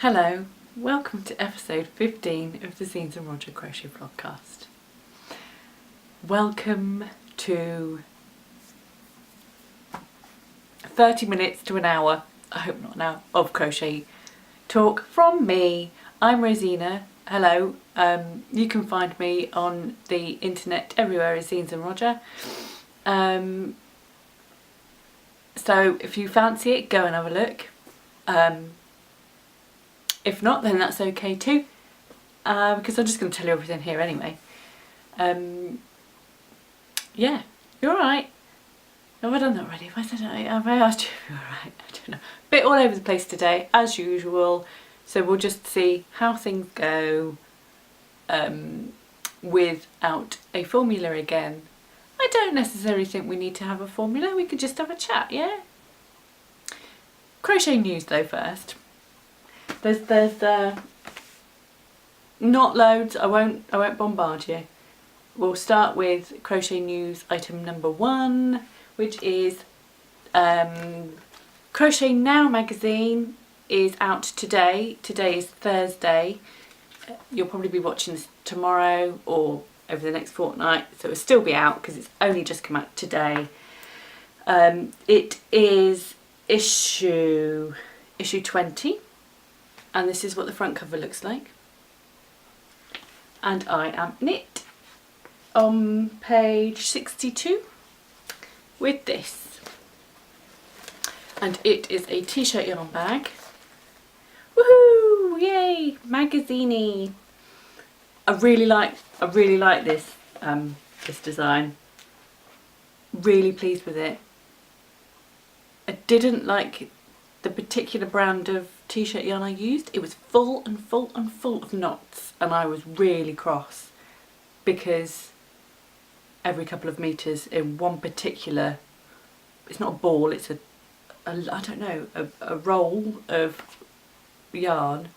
Hello, welcome to episode 15 of the Zeens and Roger Crochet Podcast. Welcome to 30 minutes to an hour, I hope not an hour, of crochet talk from me. I'm Rosina. Hello, you can find me on the internet everywhere as Zeens and Roger. So if you fancy it, go and have a look. If not, then that's okay too, because I'm just going to tell you everything here anyway. Yeah, you're alright. Have I done that already? Have I said it? Have I asked you if you're alright? I don't know. Bit all over the place today, as usual. So we'll just see how things go without a formula again. I don't necessarily think we need to have a formula. We could just have a chat, yeah? Crochet news though first. There's not loads. I won't bombard you. We'll start with crochet news item number 1, which is Crochet Now magazine is out today. Today is Thursday. You'll probably be watching this tomorrow or over the next fortnight, so it'll still be out because it's only just come out today. It is issue 20. And this is what the front cover looks like. And I am in it on page 62 with this. And it is a t-shirt yarn bag. Woohoo! Yay! Magazine-y. I really like this this design. Really pleased with it. I didn't like the particular brand of t-shirt yarn I used. It was full and full and full of knots, and I was really cross because every couple of meters in one particular, it's not a ball, it's a roll of yarn,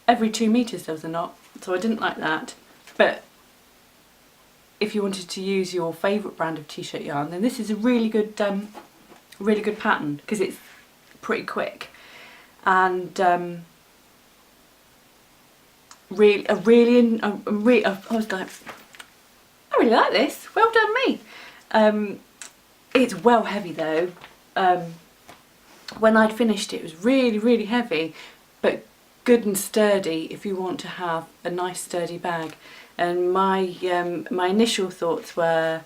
every 2 meters there was a knot, so I didn't like that. But if you wanted to use your favourite brand of t-shirt yarn, then this is a really good pattern because it's pretty quick. And I really like this. Well done me. It's well heavy though. When I'd finished it was really heavy, but good and sturdy if you want to have a nice sturdy bag. And my initial thoughts were,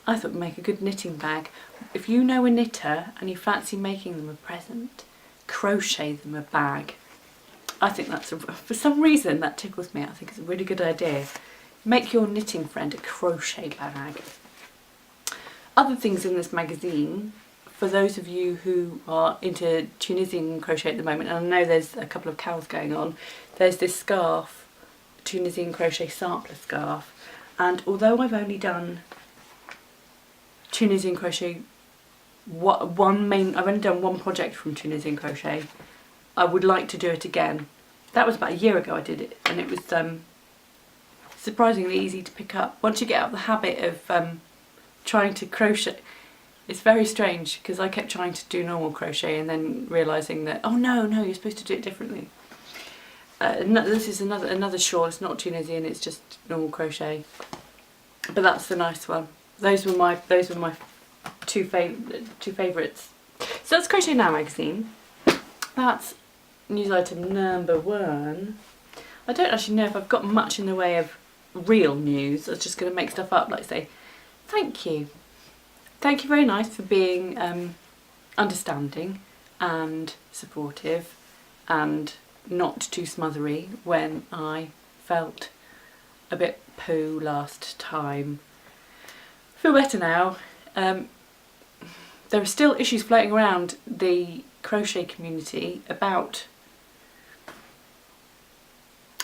I thought we'd make a good knitting bag. If you know a knitter and you fancy making them a present, crochet them a bag. I think that's for some reason that tickles me. I think it's a really good idea. Make your knitting friend a crochet bag. Other things in this magazine, for those of you who are into Tunisian crochet at the moment, and I know there's a couple of cows going on, there's this scarf, Tunisian crochet sampler scarf, and although I've only done Tunisian crochet I've only done one project from Tunisian crochet, I would like to do it again. That was about a year ago I did it, and it was surprisingly easy to pick up. Once you get out of the habit of trying to crochet, it's very strange because I kept trying to do normal crochet and then realising that, oh no, you're supposed to do it differently. This is another shawl. It's not Tunisian, it's just normal crochet, but that's the nice one. Those were my two favourites. So that's Crochet Now magazine. That's news item number 1. I don't actually know if I've got much in the way of real news. I was just going to make stuff up, like say, thank you. Thank you very nice for being understanding and supportive and not too smothery when I felt a bit poo last time. I feel better now. There are still issues floating around the crochet community about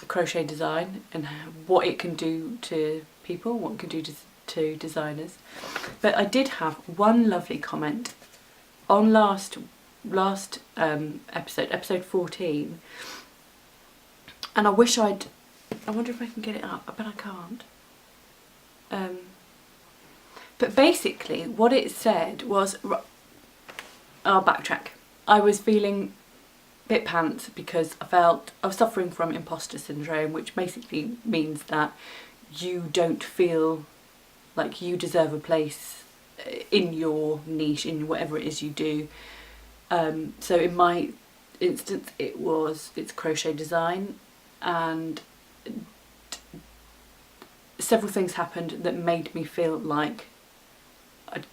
crochet design and what it can do to people, what it can do to designers. But I did have one lovely comment on last episode 14, and I wonder if I can get it up. I bet I can't. But basically what it said was, I'll backtrack. I was feeling bit pants because I felt I was suffering from imposter syndrome, which basically means that you don't feel like you deserve a place in your niche, in whatever it is you do. So in my instance, it's crochet design, and several things happened that made me feel like I'd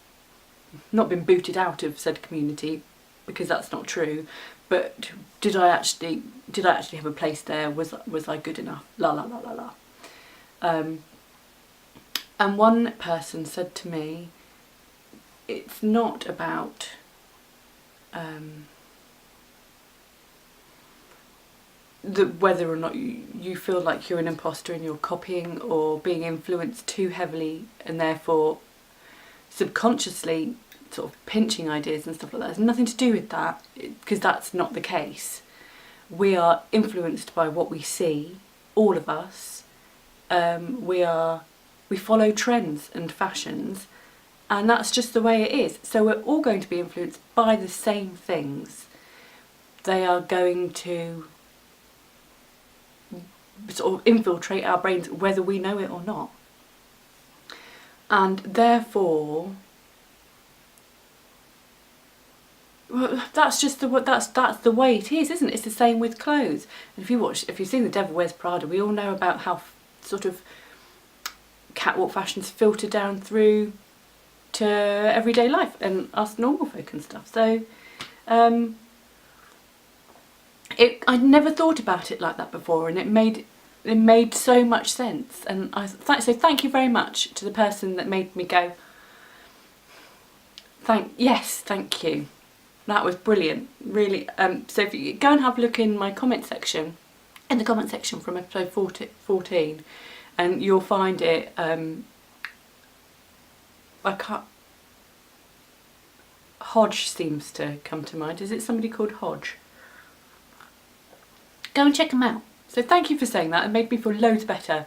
not been booted out of said community, because that's not true. But did I actually have a place there? Was I good enough? La la la la la. And one person said to me, it's not about whether or not you feel like you're an imposter and you're copying or being influenced too heavily, and therefore subconsciously sort of pinching ideas and stuff like that. There's nothing to do with that, because that's not the case. We are influenced by what we see, all of us. We follow trends and fashions, and that's just the way it is. So we're all going to be influenced by the same things. They are going to sort of infiltrate our brains whether we know it or not. And therefore, well, that's the way it is, isn't it? It's the same with clothes. And if you've seen The Devil Wears Prada, we all know about how sort of catwalk fashions filter down through to everyday life and us normal folk and stuff. So I'd never thought about it like that before, and it made so much sense. And so thank you very much to the person that made me go, thank you. That was brilliant, really. So if you go and have a look in the comment section from episode 14, and you'll find it. Hodge seems to come to mind. Is it somebody called Hodge? Go and check them out. So thank you for saying that. It made me feel loads better.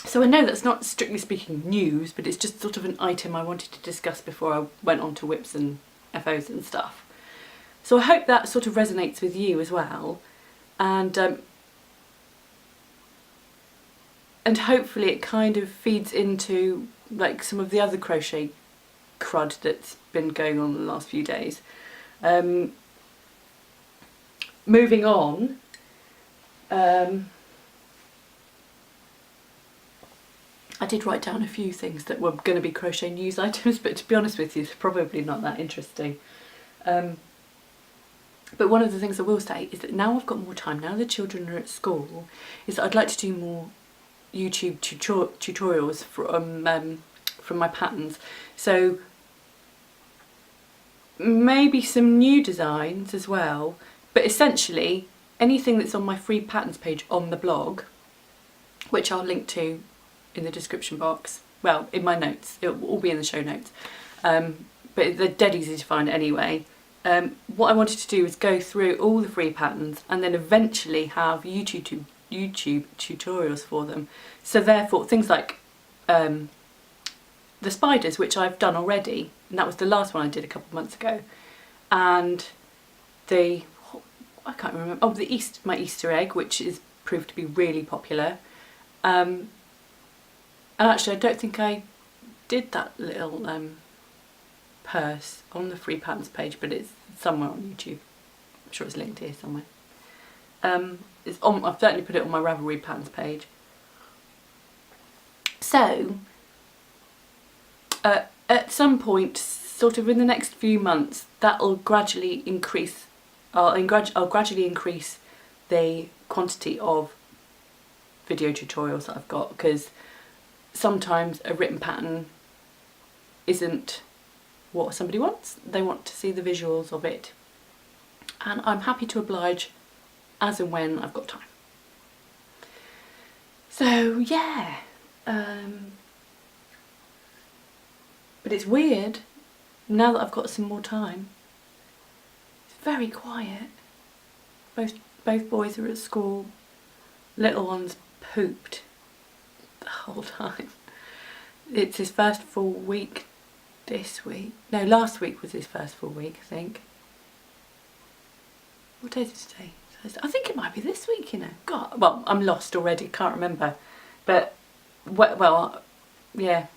So I know that's not strictly speaking news, but it's just sort of an item I wanted to discuss before I went on to whips and FOs and stuff. So I hope that sort of resonates with you as well, and hopefully it kind of feeds into like some of the other crochet crud that's been going on in the last few days. Moving on, I did write down a few things that were going to be crochet news items, but to be honest with you, it's probably not that interesting. But one of the things I will say is that now I've got more time, now the children are at school, is that I'd like to do more YouTube tutorials from my patterns. So maybe some new designs as well, but essentially anything that's on my free patterns page on the blog, which I'll link to in the description box, well, in my notes, it will all be in the show notes, but they're dead easy to find anyway. What I wanted to do is go through all the free patterns and then eventually have YouTube tutorials for them. So therefore things like the spiders, which I've done already, and that was the last one I did a couple of months ago, and I can't remember, my Easter egg, which is proved to be really popular. And actually I don't think I did that little purse on the free patterns page, but it's somewhere on YouTube. I'm sure it's linked here somewhere. I've certainly put it on my Ravelry patterns page. So at some point, sort of in the next few months, that'll gradually increase. I'll gradually increase the quantity of video tutorials that I've got, because sometimes a written pattern isn't what somebody wants. They want to see the visuals of it, and I'm happy to oblige as and when I've got time. So yeah, but it's weird now that I've got some more time. It's very quiet. Both boys are at school. Little one's pooped the whole time. It's his first full week this week. No, last week was his first full week, I think. What day is it today? Thursday. I think it might be this week, you know. God, well, I'm lost already, can't remember. But, well, yeah.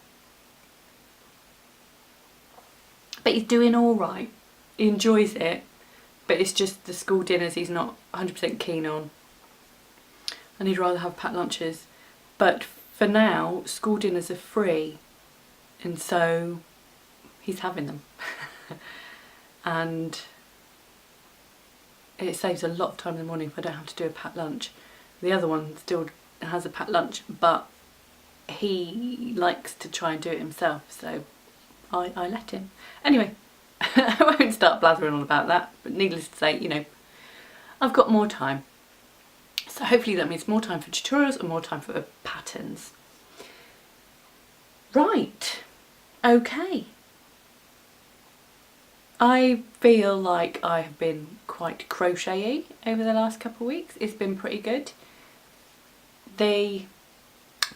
But he's doing all right. He enjoys it, but it's just the school dinners he's not 100% keen on. And he'd rather have packed lunches. But for now, school dinners are free, and so he's having them. And it saves a lot of time in the morning if I don't have to do a packed lunch. The other one still has a packed lunch, but he likes to try and do it himself, so I let him. Anyway, I won't start blathering on about that, but needless to say, you know, I've got more time. So hopefully that means more time for tutorials and more time for patterns. Right, okay. I feel like I have been quite crochet-y over the last couple of weeks. It's been pretty good. The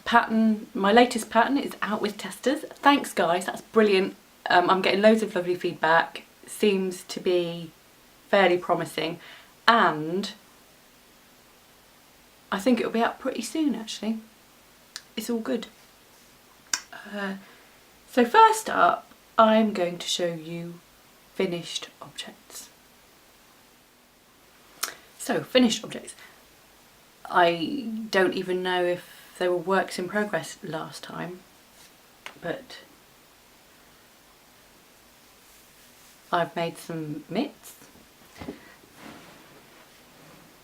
pattern, my latest pattern, is out with testers. Thanks guys, that's brilliant. I'm getting loads of lovely feedback. Seems to be fairly promising, and I think it'll be out pretty soon actually. It's all good. So first up, I'm going to show you finished objects. So, finished objects. I don't even know if they were works in progress last time, but I've made some mitts.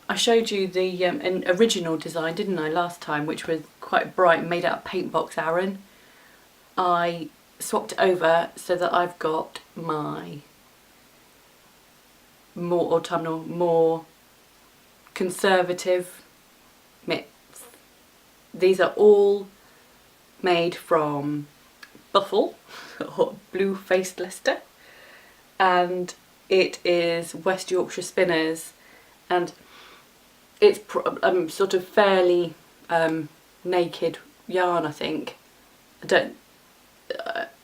I showed you the an original design, didn't I, last time, which was quite bright and made out of paint box Aran. I swapped it over so that I've got my more autumnal, more conservative mitts. These are all made from Buffle, or blue-faced Leicester, and it is West Yorkshire Spinners, and it's sort of fairly naked yarn, I think.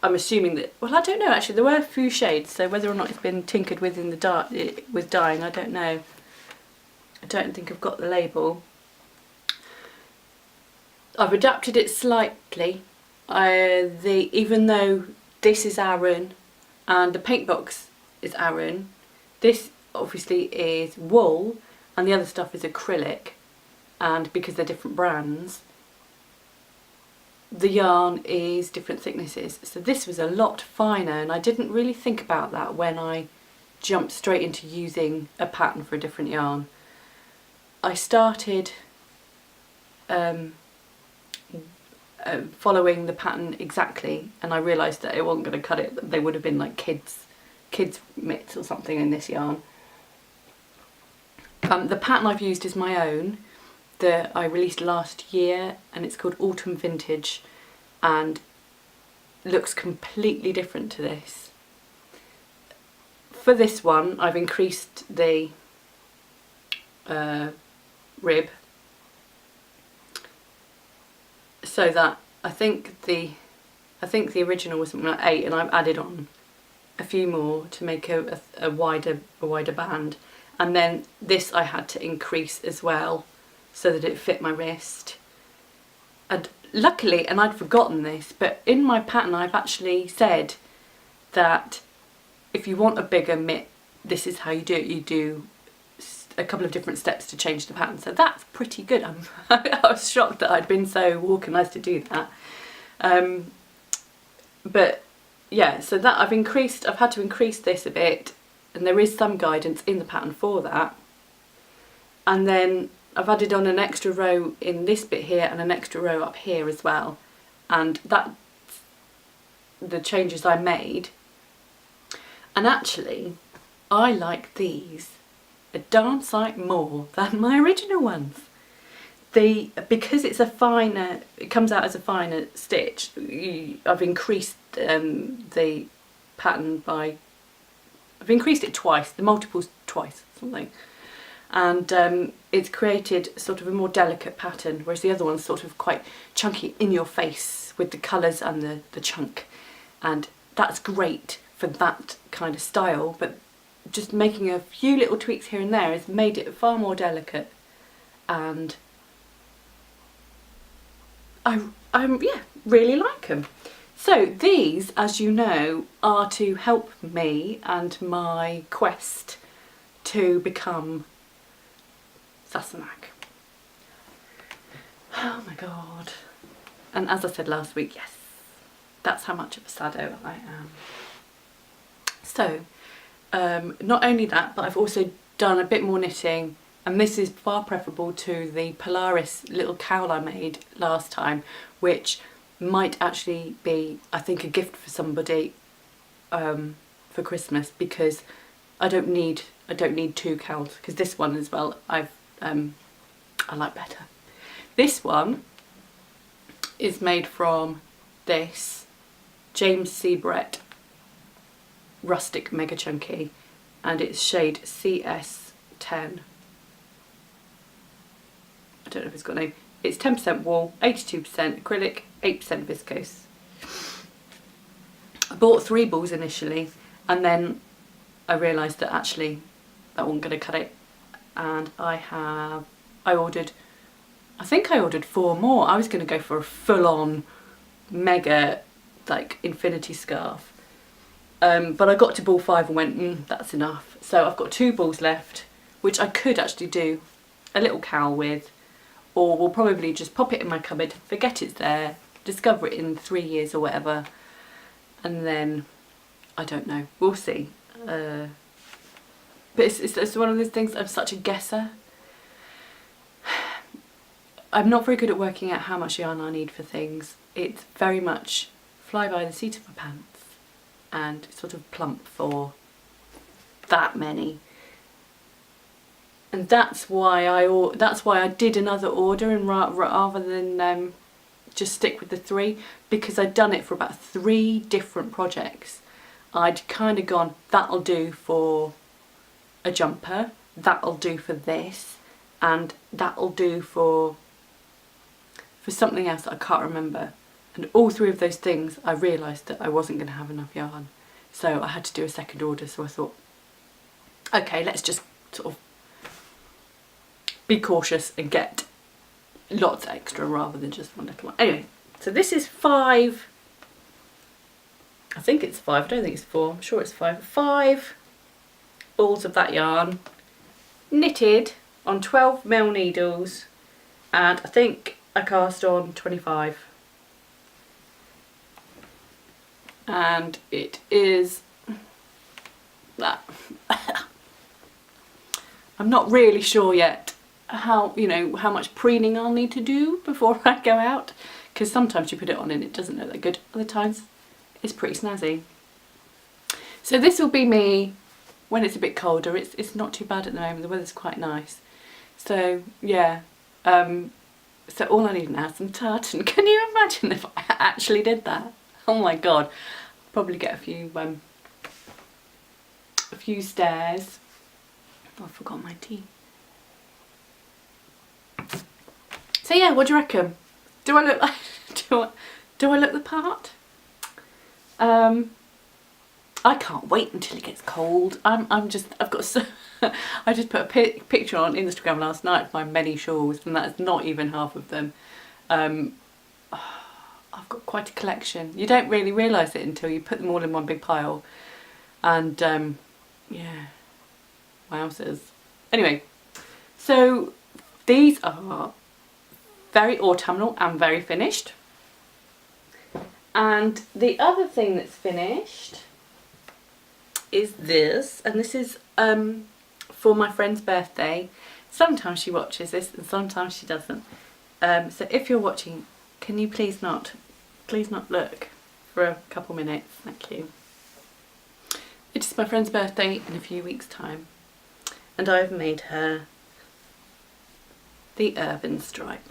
I'm assuming that, well, I don't know actually, there were a few shades, so whether or not it's been tinkered with in the with dyeing, I don't know. I don't think I've got the label. I've adapted it slightly. Even though this is Aran and the paint box is Aran, this obviously is wool and the other stuff is acrylic, and because they're different brands, the yarn is different thicknesses. So this was a lot finer, and I didn't really think about that when I jumped straight into using a pattern for a different yarn. I started following the pattern exactly, and I realised that it wasn't going to cut it. They would have been like kids mitts or something in this yarn. The pattern I've used is my own that I released last year, and it's called Autumn Vintage, and looks completely different to this. For this one I've increased the rib so that I think the original was something like 8, and I've added on a few more to make a wider band, and then this I had to increase as well so that it fit my wrist. And luckily, and I'd forgotten this, but in my pattern I've actually said that if you want a bigger mitt, this is how you do it. You do a couple of different steps to change the pattern, so that's pretty good. I was shocked that I'd been so organised to do that. But yeah, so that I've had to increase this a bit, and there is some guidance in the pattern for that. And then I've added on an extra row in this bit here and an extra row up here as well, and that's the changes I made. And actually I like these a darn sight more than my original ones. Because it's a finer, it comes out as a finer stitch, I've increased the pattern by, I've increased it twice, the multiples twice, something. And it's created sort of a more delicate pattern, whereas the other one's sort of quite chunky in your face with the colours and the chunk. And that's great for that kind of style, but just making a few little tweaks here and there has made it far more delicate, and I really like them. So these, as you know, are to help me and my quest to become Sassenach. Oh my god. And as I said last week, yes, that's how much of a saddo I am. So, not only that, but I've also done a bit more knitting, and this is far preferable to the Polaris little cowl I made last time, which might actually be, I think, a gift for somebody for Christmas, because I don't need 2 cowls, because this one as well I like better. This one is made from this James C. Brett Rustic Mega Chunky, and it's shade CS10. I don't know if it's got a name. It's 10% wool, 82% acrylic, 8% viscose. I bought 3 balls initially, and then I realised that actually that wasn't going to cut it, and I ordered 4 more. I was going to go for a full-on mega like infinity scarf, but I got to ball 5 and went, that's enough. So I've got 2 balls left, which I could actually do a little cowl with, or will probably just pop it in my cupboard, forget it's there, discover it in 3 years or whatever, and then I don't know, we'll see. But it's one of those things, I'm such a guesser. I'm not very good at working out how much yarn I need for things. It's very much fly by the seat of my pants and sort of plump for that many. And that's why I did another order, and rather than just stick with the 3, because I'd done it for about 3 different projects. I'd kind of gone, that'll do for a jumper, that'll do for this, and that'll do for something else that I can't remember. And all 3 of those things I realised that I wasn't going to have enough yarn, so I had to do a second order. So I thought, okay, let's just sort of be cautious and get lots extra rather than just one little one. Anyway, so this is 5, I think it's 5, I don't think it's 4, I'm sure it's 5 balls of that yarn, knitted on 12mm needles, and I think I cast on 25. And it is that. I'm not really sure yet how much preening I'll need to do before I go out, because sometimes you put it on and it doesn't look that good, other times it's pretty snazzy. So this will be me when it's a bit colder. It's not too bad at the moment, the weather's quite nice. So yeah, so all I need now is some tartan. Can you imagine if I actually did that? Oh my god, I'd probably get a few stares. Oh, I forgot my tea. So yeah, what do you reckon? Do I look like do I look the part? I can't wait until it gets cold. I just put a picture on Instagram last night of my many shawls, and that's not even half of them. I've got quite a collection. You don't really realise it until you put them all in one big pile, and yeah, wowzers. Anyway, so these are very autumnal and very finished. And the other thing that's finished is this, and this is for my friend's birthday. Sometimes she watches this and sometimes she doesn't. So if you're watching, can you please not look for a couple minutes? Thank you. It is my friend's birthday in a few weeks' time, and I've made her the urban stripe,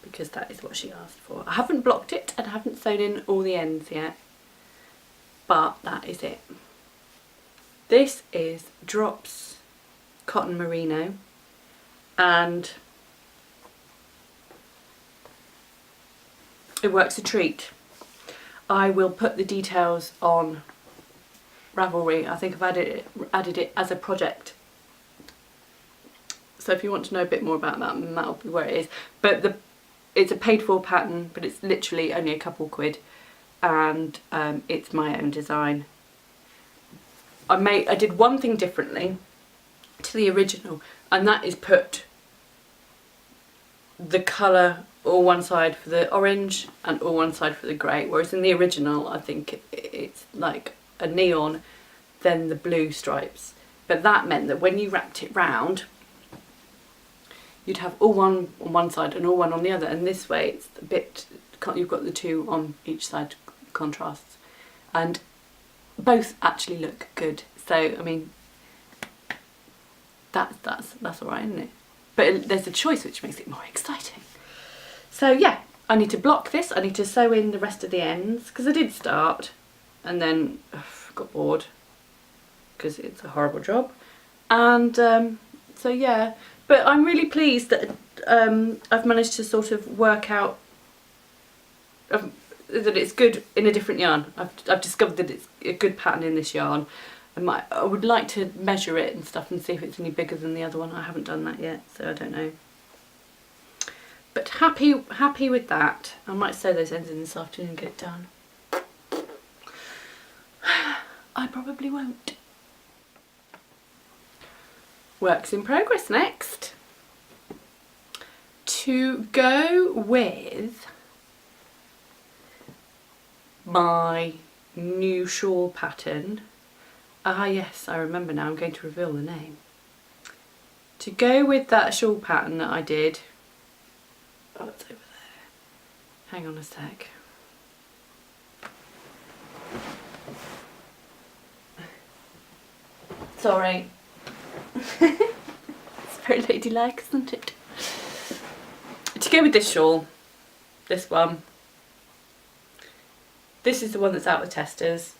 because that is what she asked for. I haven't blocked it and I haven't sewn in all the ends yet, but that is it. This is Drops Cotton Merino, and it works a treat. I will put the details on Ravelry. I think I've added it as a project. So if you want to know a bit more about that, that'll be where it is. But it's a paid for pattern, but it's literally only a couple quid, and it's my own design. I did one thing differently to the original, and that is put the colour all one side for the orange and all one side for the grey, whereas in the original I think it's like a neon, then the blue stripes. But that meant that when you wrapped it round, you'd have all one on one side and all one on the other, and this way it's a bit, you've got the two on each side contrasts, and both actually look good. So I mean, that's alright, isn't it? But there's a choice which makes it more exciting. So yeah, I need to block this, I need to sew in the rest of the ends, because I did start and then got bored because it's a horrible job. And so yeah, but I'm really pleased that I've managed to sort of work out that it's good in a different yarn. I've discovered that it's a good pattern in this yarn. I would like to measure it and stuff and see if it's any bigger than the other one. I haven't done that yet, so I don't know. But happy with that. I might sew those ends in this afternoon and get it done. I probably won't. Works in progress next. To go with my new shawl pattern. Ah yes, I remember now, I'm going to reveal the name. To go with that shawl pattern that I did, oh it's over there, hang on a sec. Sorry. It's very ladylike, isn't it? To go with this shawl, this one, this is the one that's out with testers.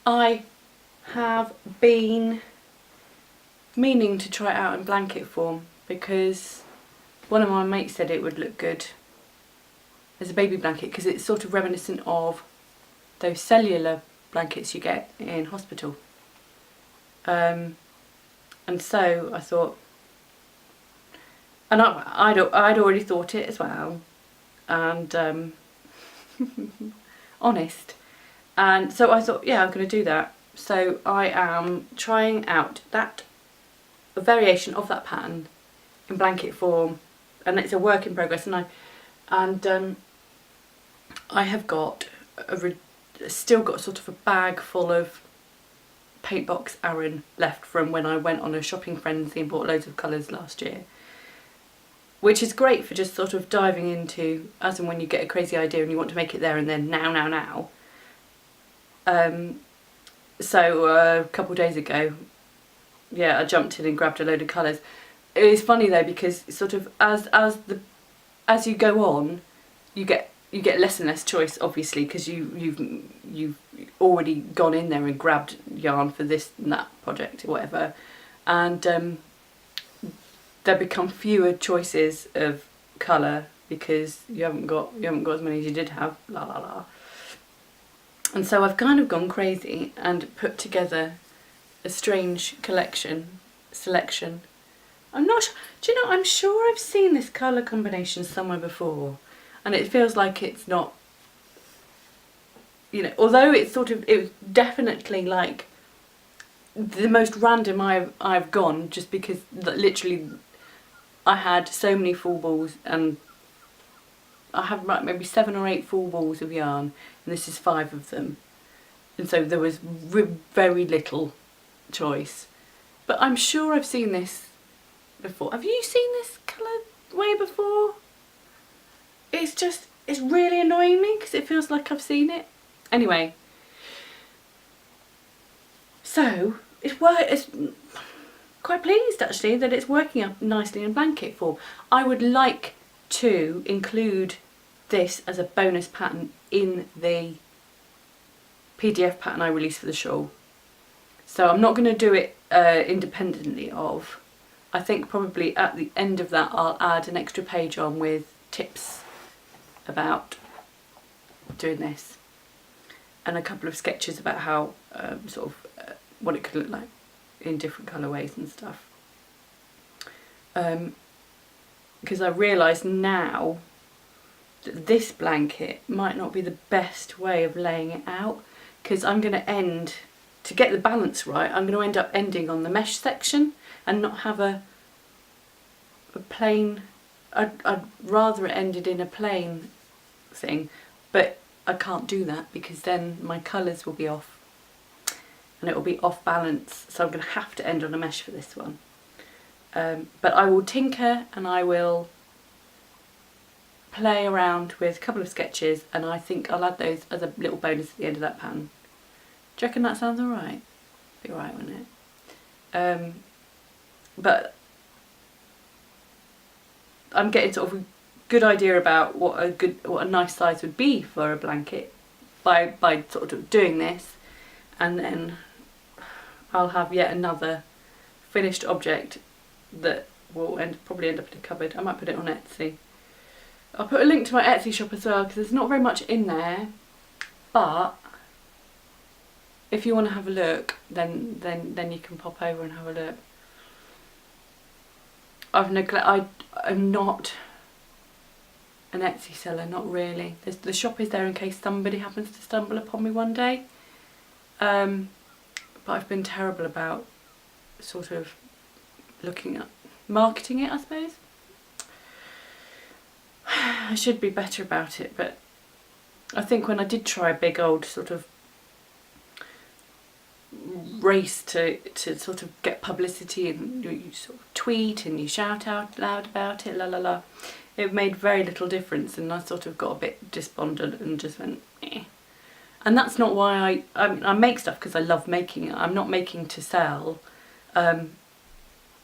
I have been meaning to try it out in blanket form because one of my mates said it would look good as a baby blanket, because it's sort of reminiscent of those cellular blankets you get in hospital. And so I thought, and I'd already thought it as well, and honest. And so I thought, yeah, I'm going to do that. So I am trying out a variation of that pattern in blanket form, and it's a work in progress. And I have got still got sort of a bag full of paint box Aran left from when I went on a shopping frenzy and bought loads of colours last year, which is great for just sort of diving into as and when you get a crazy idea and you want to make it there and then, now. So a couple of days ago, yeah, I jumped in and grabbed a load of colours. It is funny though, because sort of as you go on, you get less and less choice, obviously, because you've already gone in there and grabbed yarn for this and that project or whatever, and there become fewer choices of colour because you haven't got as many as you did have. La la la. And so I've kind of gone crazy and put together a strange selection. I'm not sure, do you know, I'm sure I've seen this colour combination somewhere before, and it feels like it's not, you know, although it was definitely like the most random I've gone, just because literally I had so many full balls, and I have maybe 7 or 8 full balls of yarn, and this is 5 of them, and so there was very little choice. But I'm sure I've seen this before. Have you seen this colour way before? It's really annoying me because it feels like I've seen it. Anyway, so it's quite pleased actually that it's working up nicely in blanket form. I would like to include this as a bonus pattern in the PDF pattern I released for the shawl. So I'm not going to do it independently of. I think probably at the end of that I'll add an extra page on with tips about doing this. and a couple of sketches about how sort of what it could look like in different colourways and stuff. Because I realise now that this blanket might not be the best way of laying it out, because I'm going to end, to get the balance right, I'm going to end up ending on the mesh section and not have a plain. I'd rather it ended in a plain thing, but I can't do that because then my colours will be off and it will be off balance, so I'm going to have to end on a mesh for this one. But I will tinker and I will play around with a couple of sketches, and I think I'll add those as a little bonus at the end of that pattern. Do you reckon that sounds alright? Be alright, wouldn't it? But I'm getting sort of a good idea about what a nice size would be for a blanket by sort of doing this, and then I'll have yet another finished object that will probably end up in a cupboard. I might put it on Etsy. I'll put a link to my Etsy shop as well because there's not very much in there, but if you want to have a look, then you can pop over and have a look. I'm not an Etsy seller, not really. The shop is there in case somebody happens to stumble upon me one day. But I've been terrible about sort of looking at marketing it, I suppose. I should be better about it, but I think when I did try a big old sort of race to sort of get publicity, and you sort of tweet and you shout out loud about it, la la la, it made very little difference, and I sort of got a bit despondent and just went eh. And that's not why I make stuff because I love making it. I'm not making to sell.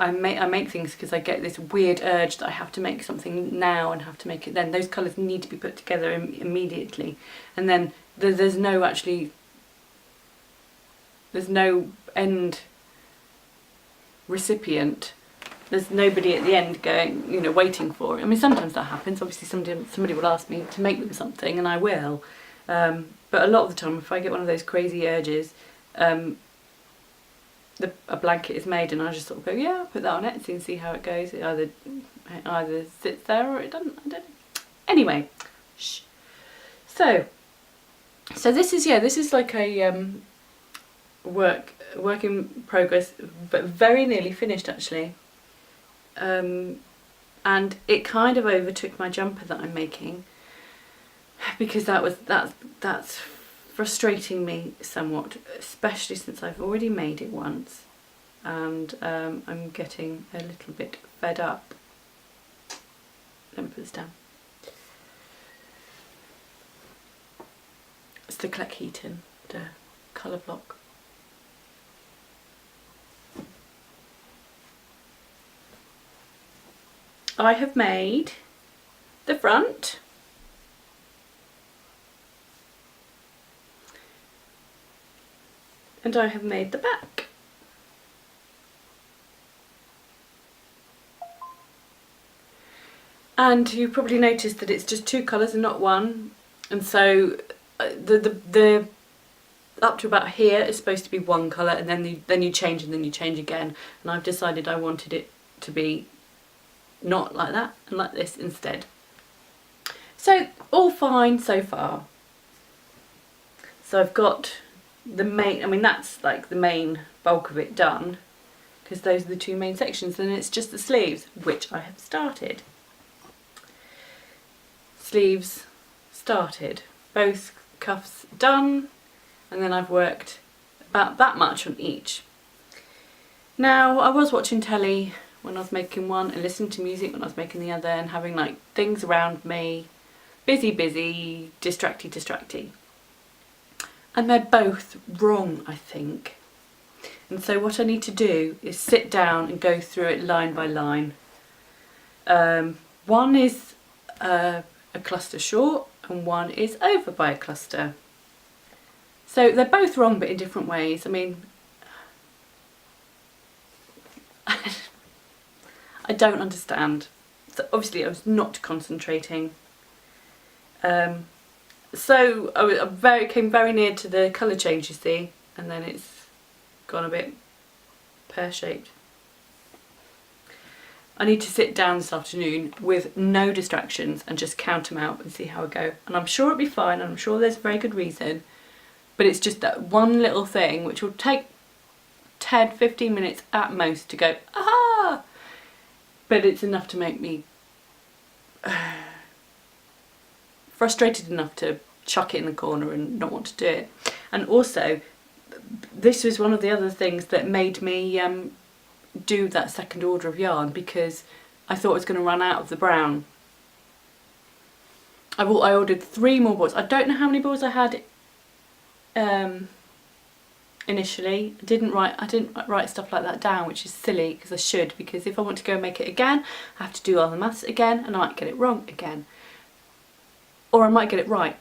I make things because I get this weird urge that I have to make something now and have to make it then. Those colours need to be put together immediately, and then there's no end recipient. There's nobody at the end going, you know, waiting for it. I mean, sometimes that happens. Obviously, somebody will ask me to make them something, and I will. But a lot of the time, if I get one of those crazy urges, a blanket is made and I just sort of go, yeah, I'll put that on Etsy and see how it goes. It either sits there or it doesn't. I don't know. Anyway, shh. So this is like a work in progress, but very nearly finished actually. And it kind of overtook my jumper that I'm making, because that's frustrating me somewhat, especially since I've already made it once, and I'm getting a little bit fed up. Let me put this down. It's the Cleckheaton, the colour block. I have made the front, and I have made the back. And you probably noticed that it's just two colours and not one, and so the up to about here is supposed to be one colour, and then you change and then you change again, and I've decided I wanted it to be not like that and like this instead. So all fine so far. So I've got the main, I mean that's like the main bulk of it done, because those are the two main sections, and it's just the sleeves, which I have started. Sleeves started, both cuffs done, and then I've worked about that much on each. Now I was watching telly when I was making one and listening to music when I was making the other, and having like things around me, busy, distracty. And they're both wrong, I think. And so what I need to do is sit down and go through it line by line. One is a cluster short and one is over by a cluster. So they're both wrong but in different ways. I mean, I don't understand. So obviously I was not concentrating. So I came very near to the colour change, you see, and then it's gone a bit pear-shaped. I need to sit down this afternoon with no distractions and just count them out and see how I go. And I'm sure it'll be fine, and I'm sure there's a very good reason, but it's just that one little thing which will take 10-15 minutes at most to go, ah! But it's enough to make me frustrated enough to chuck it in the corner and not want to do it. And also, this was one of the other things that made me do that second order of yarn, because I thought I was going to run out of the brown. I ordered 3 more balls. I don't know how many balls I had initially. I didn't write stuff like that down, which is silly, because I should, because if I want to go and make it again, I have to do all the maths again, and I might get it wrong again. Or I might get it right,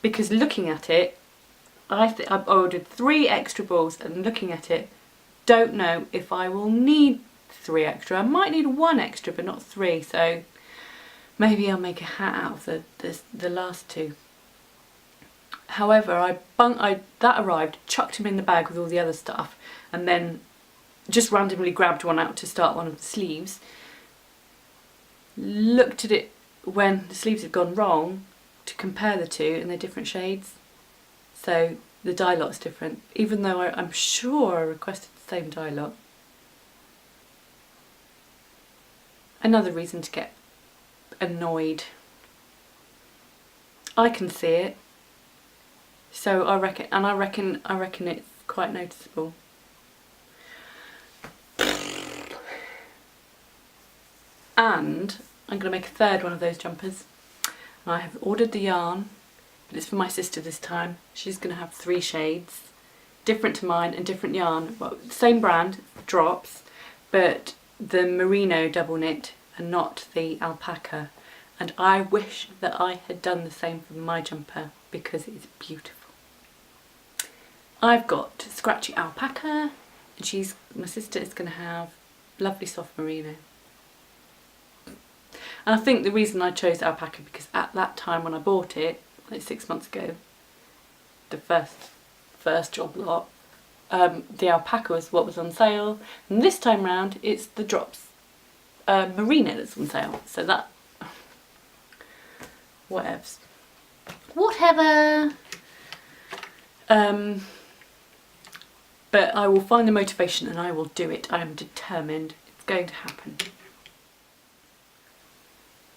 because looking at it, I ordered 3 extra balls, and looking at it, don't know if I will need 3 extra. I might need 1 extra, but not 3, so maybe I'll make a hat out of the last 2. However, that arrived, chucked them in the bag with all the other stuff, and then just randomly grabbed one out to start one of the sleeves. Looked at it when the sleeves had gone wrong to compare the 2, and they're different shades. So the dye lot's different, even though I'm sure I requested the same dye lot. Another reason to get annoyed. I can see it, so I reckon it's quite noticeable. And I'm going to make a 3rd one of those jumpers. I have ordered the yarn, but it's for my sister this time. She's going to have 3 shades, different to mine and different yarn. Well, same brand, Drops, but the merino double knit and not the alpaca. And I wish that I had done the same for my jumper, because it's beautiful. I've got scratchy alpaca, and my sister is going to have lovely soft merino. And I think the reason I chose alpaca, because at that time when I bought it, like 6 months ago, the first job lot, the alpaca was what was on sale, and this time round it's the Drops merino that's on sale. So that, whatever. But I will find the motivation and I will do it. I am determined. It's going to happen.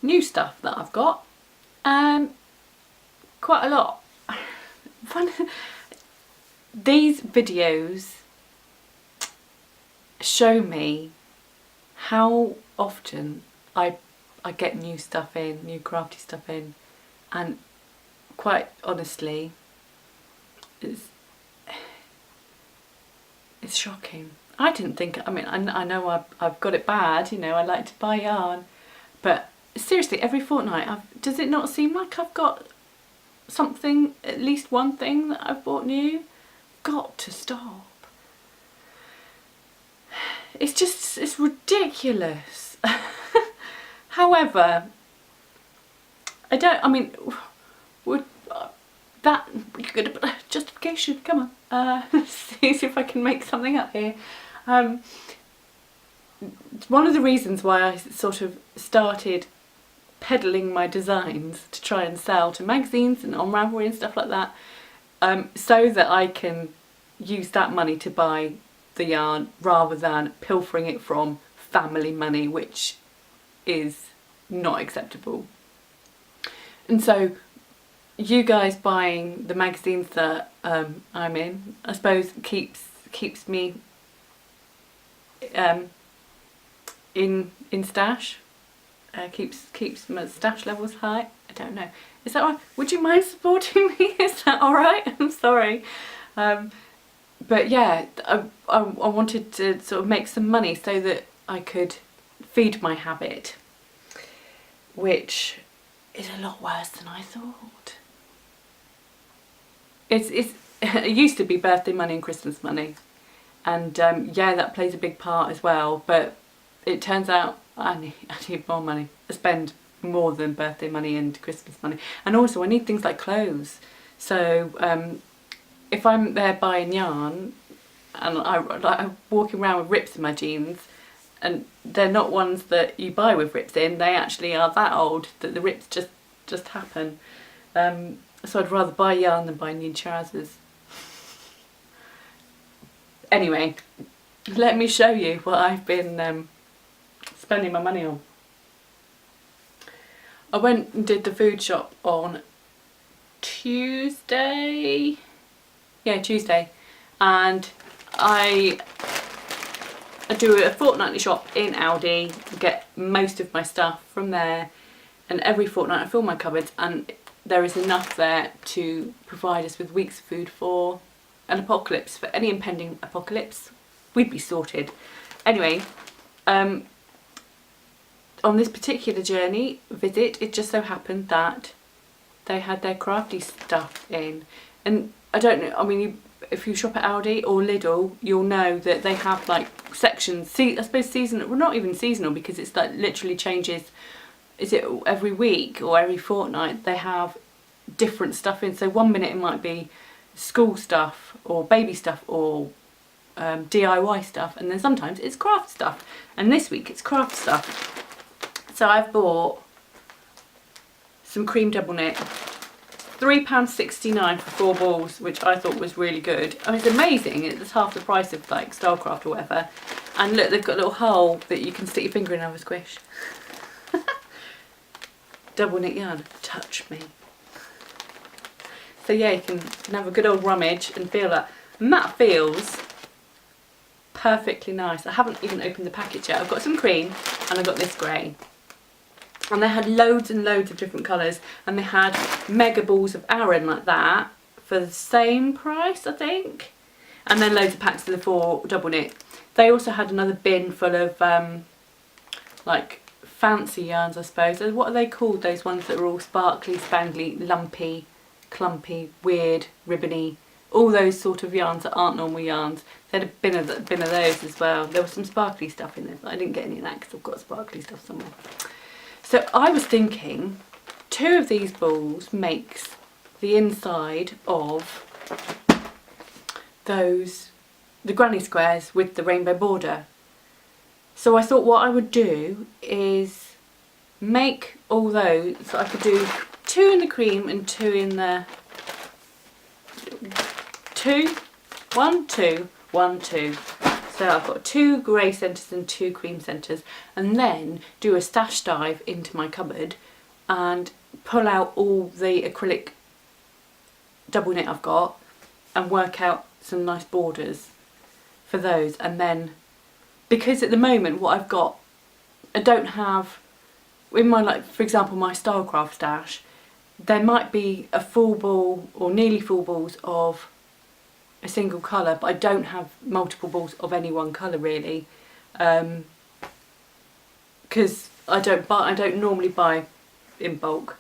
New stuff that I've got. Quite a lot. These videos show me how often I get new stuff in, new crafty stuff in, and quite honestly, it's shocking. I didn't think, I mean, I know I've got it bad, you know, I like to buy yarn, but seriously, every fortnight, does it not seem like I've got something, at least one thing that I've bought new? Got to stop. It's just, it's ridiculous. However, would that, justification, come on, see if I can make something up here. One of the reasons why I sort of started peddling my designs to try and sell to magazines and on Ravelry and stuff like that, so that I can use that money to buy the yarn rather than pilfering it from family money, which is not acceptable. And so you guys buying the magazines that I'm in, I suppose keeps me in stash, keeps my stash levels high. I don't know. Is that right? Would you mind supporting me? Is that alright? I'm sorry. But yeah, I wanted to sort of make some money so that I could feed my habit, which is a lot worse than I thought. It used to be birthday money and Christmas money, and yeah, that plays a big part as well, but it turns out I need more money. I spend more than birthday money and Christmas money. And also I need things like clothes. So if I'm there buying yarn and I'm walking around with rips in my jeans, and they're not ones that you buy with rips in, they actually are that old that the rips just happen. So I'd rather buy yarn than buy new trousers. Anyway, let me show you what I've been spending my money on. I went and did the food shop on Tuesday. Yeah, Tuesday. And I do a fortnightly shop in Aldi, get most of my stuff from there, and every fortnight I fill my cupboards, and there is enough there to provide us with weeks of food for an apocalypse, for any impending apocalypse. We'd be sorted. Anyway, on this particular visit, it just so happened that they had their crafty stuff in. And I don't know, I mean, if you shop at Aldi or Lidl, you'll know that they have like sections, I suppose seasonal, well not even seasonal, because it's like literally changes, is it every week or every fortnight, they have different stuff in. So one minute it might be school stuff or baby stuff or DIY stuff, and then sometimes it's craft stuff, and this week it's craft stuff. So I've bought some cream double knit, £3.69 for 4 balls, which I thought was really good. I mean, it's amazing, it's half the price of like Stylecraft or whatever. And look, they've got a little hole that you can stick your finger in and have a squish. Double knit yarn, touch me. So yeah, you can have a good old rummage and feel that. And that feels perfectly nice. I haven't even opened the package yet. I've got some cream and I've got this grey. And they had loads and loads of different colours, and they had mega balls of Aran like that for the same price, I think. And then loads of packs of the 4 double knit. They also had another bin full of like fancy yarns, I suppose. What are they called? Those ones that are all sparkly, spangly, lumpy, clumpy, weird, ribbony. All those sort of yarns that aren't normal yarns. They had a bin of those as well. There was some sparkly stuff in there, but I didn't get any of that because I've got sparkly stuff somewhere. So I was thinking 2 of these balls makes the inside of the granny squares with the rainbow border. So I thought what I would do is make all those, so I could do 2 in the cream and 2 in the 1, 2, 1, 2. So I've got 2 grey centres and 2 cream centres, and then do a stash dive into my cupboard and pull out all the acrylic double knit I've got and work out some nice borders for those. And then, because at the moment what I've got, I don't have, in my, like for example my Stylecraft stash, there might be a full ball or nearly full balls of a single colour, but I don't have multiple balls of any one colour really, because I don't normally buy in bulk.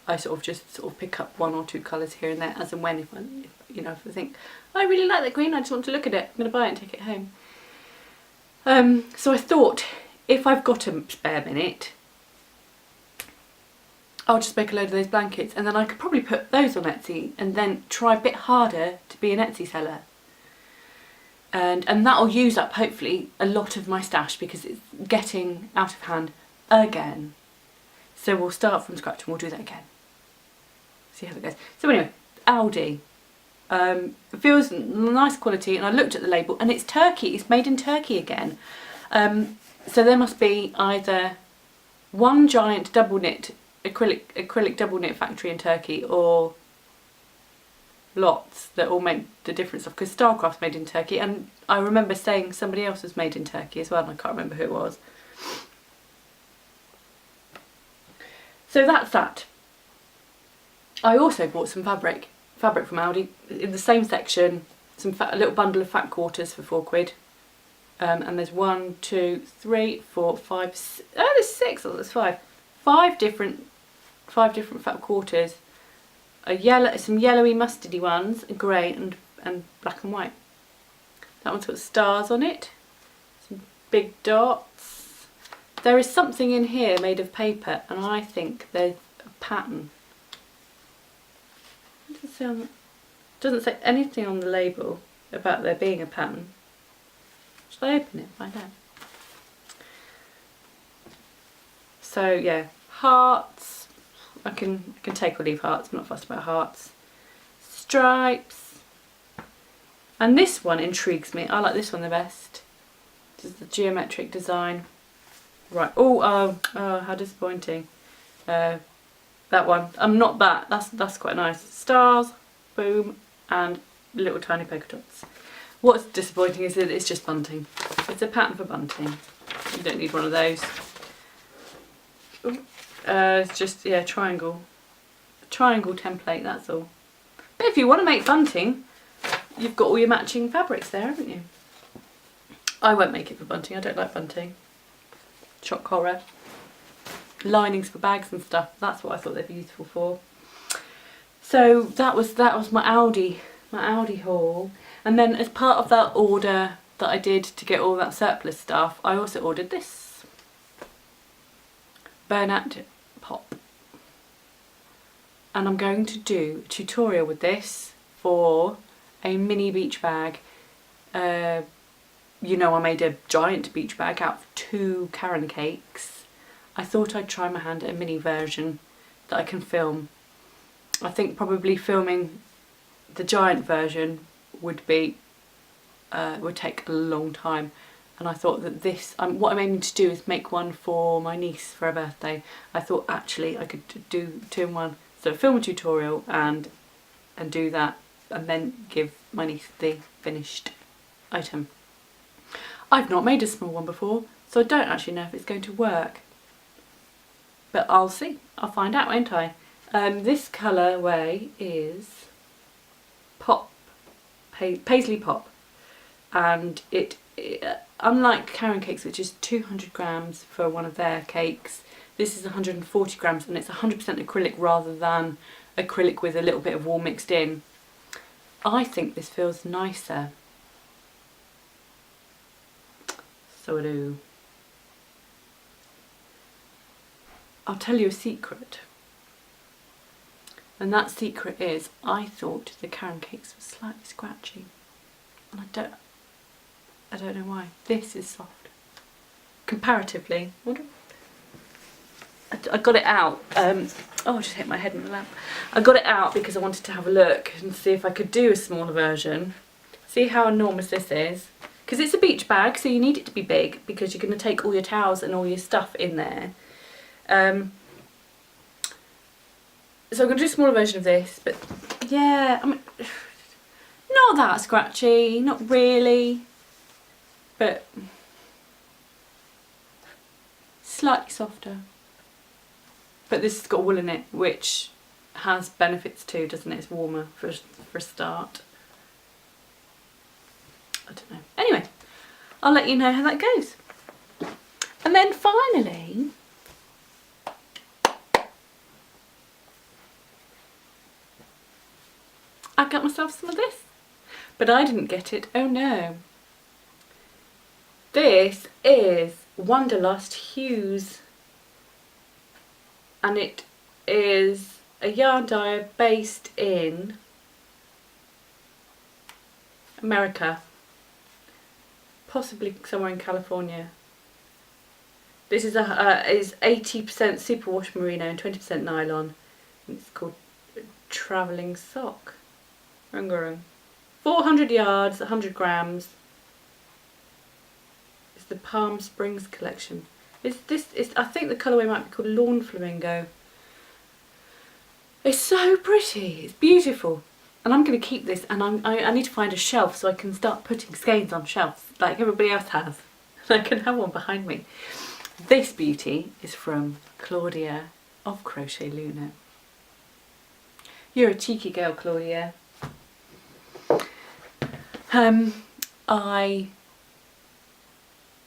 I just pick up 1 or 2 colours here and there as and when, if I think I really like that green, I just want to look at it, I'm going to buy it and take it home. So I thought, if I've got a spare minute, I'll just make a load of those blankets, and then I could probably put those on Etsy and then try a bit harder to be an Etsy seller. And that'll use up hopefully a lot of my stash, because it's getting out of hand again. So we'll start from scratch and we'll do that again. See how that goes. So anyway, Aldi. It feels nice quality, and I looked at the label and it's Turkey, it's made in Turkey again. So there must be either one giant double knit acrylic double knit factory in Turkey, or lots that all make the different stuff, because Stylecraft's made in Turkey, and I remember saying somebody else was made in Turkey as well, and I can't remember who it was. So that's that. I also bought some fabric from Aldi in the same section, a little bundle of fat quarters for £4. And there's 1, 2, 3, 4, 5, 6, oh there's 6, oh there's 5. 5 different fat quarters. Some yellowy mustardy ones, grey and black and white. That one's got stars on it, some big dots. There is something in here made of paper, and I think there's a pattern. It doesn't say anything on the label about there being a pattern. Shall I open it and find out? So yeah, hearts. I can take or leave hearts. I'm not fussed about hearts. Stripes. And this one intrigues me. I like this one the best. This is the geometric design. Right. Oh, how disappointing. That one. I'm not that. That's quite nice. Stars, boom, and little tiny polka dots. What's disappointing is that it's just bunting. It's a pattern for bunting. You don't need one of those. It's just, yeah, triangle. A triangle template, that's all. But if you want to make bunting, you've got all your matching fabrics there, haven't you? I won't make it for bunting. I don't like bunting. Shock horror. Linings for bags and stuff. That's what I thought they'd be useful for. So that was my Aldi haul. And then as part of that order that I did to get all that surplus stuff, I also ordered this Bernat Pop. And I'm going to do a tutorial with this for a mini beach bag. You know, I made a giant beach bag out of 2 Karen cakes. I thought I'd try my hand at a mini version that I can film. I think probably filming the giant version would take a long time, and I thought that this, what I'm aiming to do is make one for my niece for her birthday. I thought actually I could do 2 in 1, so film a tutorial and do that, and then give my niece the finished item. I've not made a small one before, so I don't actually know if it's going to work, but I'll see. I'll find out, won't I? This colourway is Pop, Paisley Pop, and it unlike Karen Cakes, which is 200 grams for one of their cakes, this is 140 grams, and it's 100% acrylic rather than acrylic with a little bit of wool mixed in. I think this feels nicer. So I do. I'll tell you a secret. And that secret is, I thought the Karen Cakes were slightly scratchy. And I don't know why. This is soft. Comparatively. I got it out. Oh, I just hit my head in the lamp. I got it out because I wanted to have a look and see if I could do a smaller version. See how enormous this is. Because it's a beach bag, so you need it to be big because you're going to take all your towels and all your stuff in there. So I'm going to do a smaller version of this, but yeah, I mean, not that scratchy, not really, but slightly softer. But this has got wool in it, which has benefits too, doesn't it? It's warmer for a start. I don't know. Anyway, I'll let you know how that goes. And then finally, I got myself some of this. But I didn't get it. Oh no. This is Wanderlust Hues. And it is a yarn dyer based in America. Possibly somewhere in California. This is 80% superwash merino and 20% nylon. It's called Travelling Sock. 400 yards, 100 grams. It's the Palm Springs collection. I think the colourway might be called Lawn Flamingo. It's so pretty. It's beautiful. And I'm going to keep this, and I need to find a shelf so I can start putting skeins on shelves like everybody else has. I can have one behind me. This beauty is from Claudia of Crochet Luna. You're a cheeky girl, Claudia. I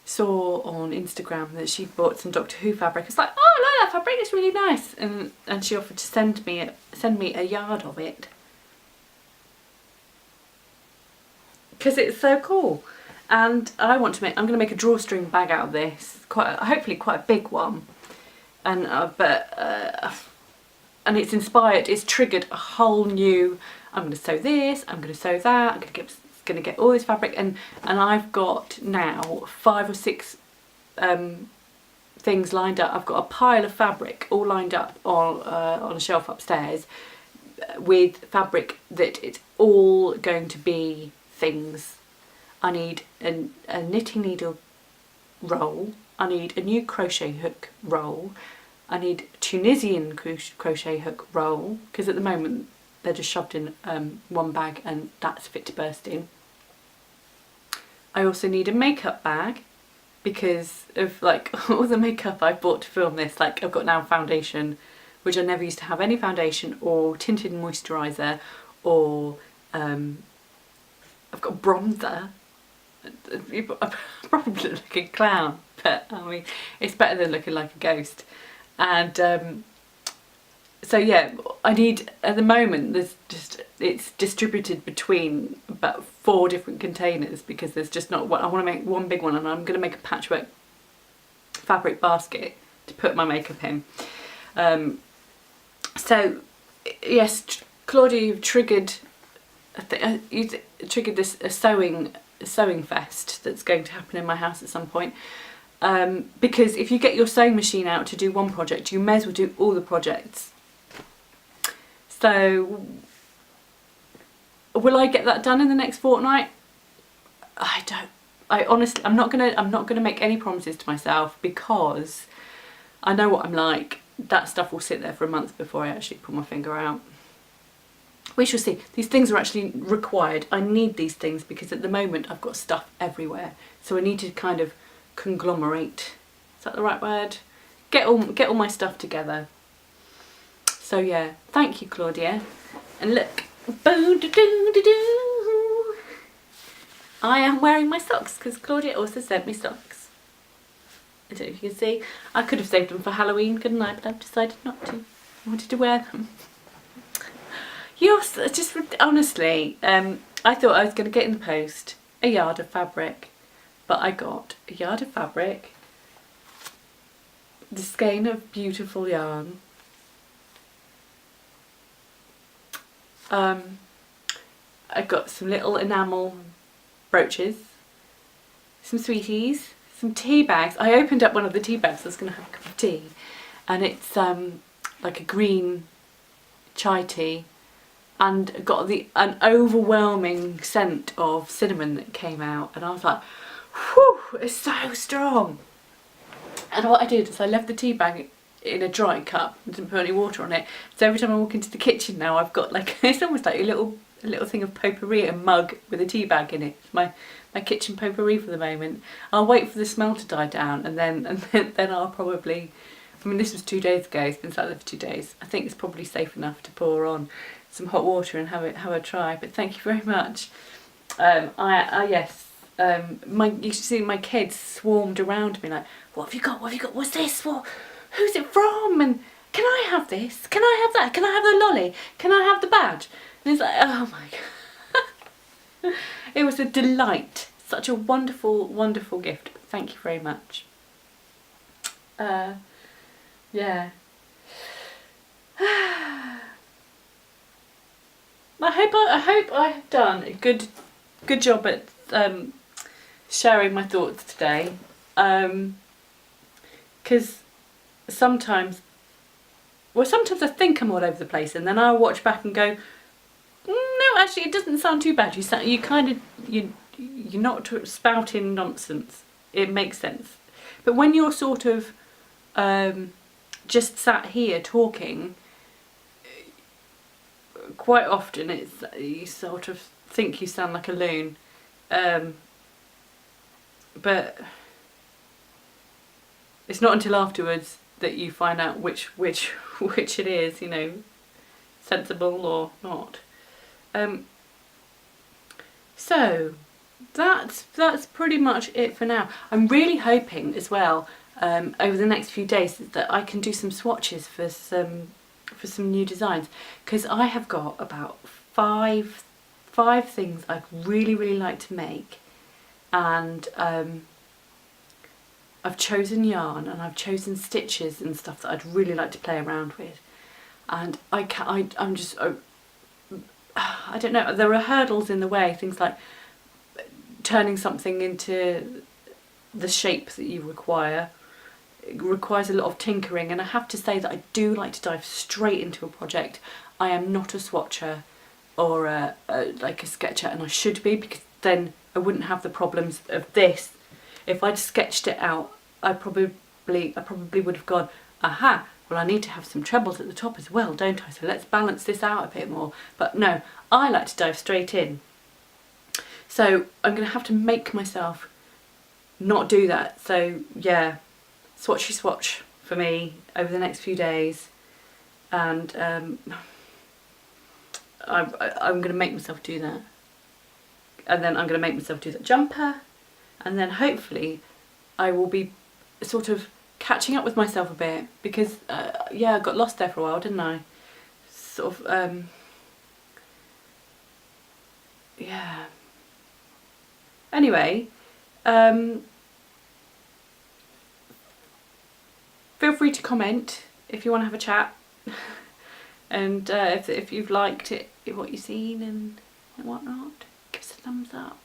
saw on Instagram that she bought some Doctor Who fabric. It's like, oh, I like that fabric, it's really nice. And she offered to send me a yard of it. Because it's so cool. And I'm going to make a drawstring bag out of this, hopefully quite a big one. And and it's inspired, it's triggered a whole new, I'm going to sew this, I'm going to sew that, I'm going to get all this fabric, and I've got now 5 or 6 things lined up. I've got a pile of fabric all lined up on a shelf upstairs with fabric that it's all going to be things. I need a knitting needle roll, I need a new crochet hook roll, I need Tunisian crochet hook roll, because at the moment they're just shoved in one bag and that's fit to burst in. I also need a makeup bag because of like all the makeup I bought to film this. Like I've got now foundation, which I never used to have any foundation, or tinted moisturiser, or I've got bronzer. I'm probably looking clown, but I mean it's better than looking like a ghost. And so yeah, I need, at the moment it's distributed between about 4 different containers because there's just not one. I want to make one big one, and I'm going to make a patchwork fabric basket to put my makeup in. So yes, Claudia, you've triggered this sewing fest that's going to happen in my house at some point. Because if you get your sewing machine out to do one project, you may as well do all the projects. So will I get that done in the next fortnight? I honestly, I'm not gonna make any promises to myself, because I know what I'm like. That stuff will sit there for a month before I actually pull my finger out. We shall see. These things are actually required. I need these things because at the moment I've got stuff everywhere. So I need to kind of conglomerate. Is that the right word? Get all my stuff together. So yeah, thank you, Claudia. And look, I am wearing my socks because Claudia also sent me socks. I don't know if you can see. I could have saved them for Halloween, couldn't I? But I've decided not to. I wanted to wear them. You're just, honestly, I thought I was going to get in the post a yard of fabric, but I got a yard of fabric, the skein of beautiful yarn, I got some little enamel brooches, some sweeties, some tea bags. I opened up one of the tea bags. I was going to have a cup of tea, and it's like a green chai tea, and got an overwhelming scent of cinnamon that came out, and I was like, whew, it's so strong. And what I did is I left the tea bag in a dry cup and didn't put any water on it, so every time I walk into the kitchen now I've got like, it's almost like a little thing of potpourri, a mug with a tea bag in it. It's my kitchen potpourri for the moment. I'll wait for the smell to die down, and then I'll probably, I mean, this was 2 days ago, it's been sat there for 2 days. I think it's probably safe enough to pour on some hot water and have a try. But thank you very much. Yes, you should see my kids swarmed around me like, what have you got? What have you got? What's this? What? Who's it from? And can I have this? Can I have that? Can I have the lolly? Can I have the badge? And it's like, oh my god. It was a delight. Such a wonderful, wonderful gift. Thank you very much. Yeah. I hope I have done a good job at sharing my thoughts today. Because sometimes I think I'm all over the place, and then I'll watch back and go, no, actually it doesn't sound too bad. You're not spouting nonsense. It makes sense. But when you're sort of just sat here talking, quite often you sort of think you sound like a loon. But it's not until afterwards that you find out which it is, you know, sensible or not. So that's pretty much it for now. I'm really hoping as well over the next few days that I can do some swatches for some new designs, because I have got about five things I'd really like to make, and I've chosen yarn and I've chosen stitches and stuff that I'd really like to play around with, and I'm just, I don't know, there are hurdles in the way, things like turning something into the shape that you require. It requires a lot of tinkering, and I have to say that I do like to dive straight into a project. I am not a swatcher or like a sketcher, and I should be, because then I wouldn't have the problems of this. If I'd sketched it out, I probably would have gone, aha, well I need to have some trebles at the top as well, don't I? So let's balance this out a bit more. But no, I like to dive straight in. So I'm going to have to make myself not do that. So yeah, swatchy swatch for me over the next few days, and I'm going to make myself do that, and then I'm going to make myself do that jumper, and then hopefully I will be sort of catching up with myself a bit, because yeah, I got lost there for a while, didn't I? Sort of yeah. Anyway, feel free to comment if you want to have a chat, and if you've liked it, what you've seen and whatnot, give us a thumbs up,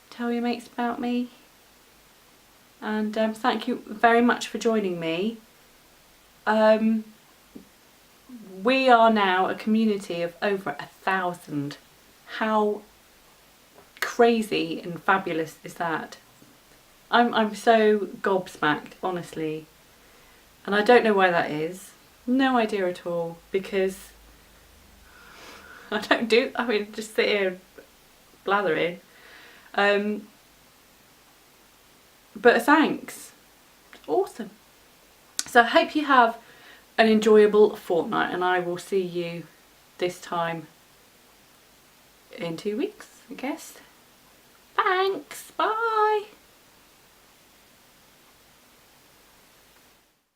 tell your mates about me, and thank you very much for joining me. We are now a community of over 1,000. How crazy and fabulous is that? I'm so gobsmacked, honestly, and I don't know why that is. No idea at all, because I mean, just sit here blathering. But thanks. Awesome. So I hope you have an enjoyable fortnight, and I will see you this time in 2 weeks, I guess.